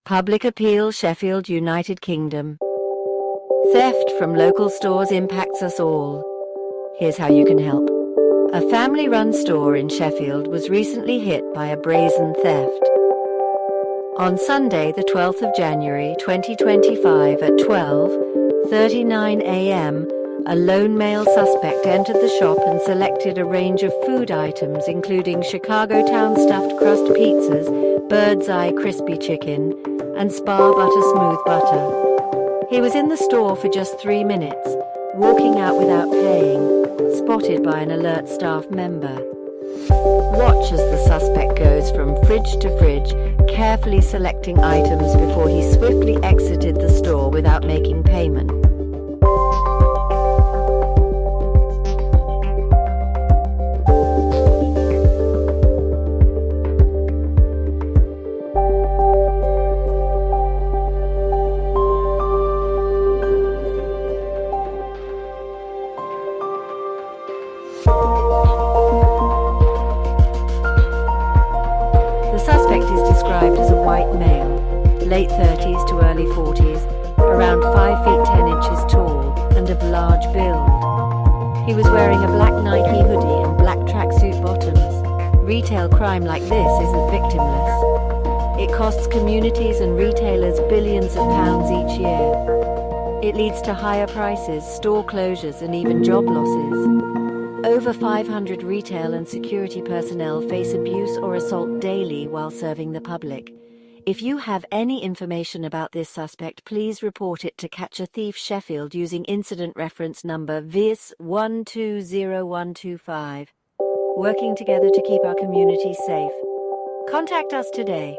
Public appeal, Sheffield, United Kingdom. Theft from local stores impacts us all. Here's how you can help. A family-run store in Sheffield was recently hit by a brazen theft. On Sunday, the 12th of January 2025 at 12:39 a.m., a lone male suspect entered the shop and selected a range of food items including Chicago Town stuffed crust pizzas, bird's eye crispy chicken, and Spa butter smooth butter. He was in the store for just 3 minutes, walking out without paying, spotted by an alert staff member. Watch as the suspect goes from fridge to fridge, carefully selecting items before he swiftly exited the store without making payment. The suspect is described as a white male, late 30s to early 40s, around 5 feet 10 inches tall, and of large build. He was wearing a black Nike hoodie and black tracksuit bottoms. Retail crime like this isn't victimless. It costs communities and retailers billions of pounds each year. It leads to higher prices, store closures, and even job losses. Over 500 retail and security personnel face abuse or assault daily while serving the public. If you have any information about this suspect, please report it to Catch a Thief Sheffield using incident reference number VIS 120125. Working together to keep our community safe. Contact us today.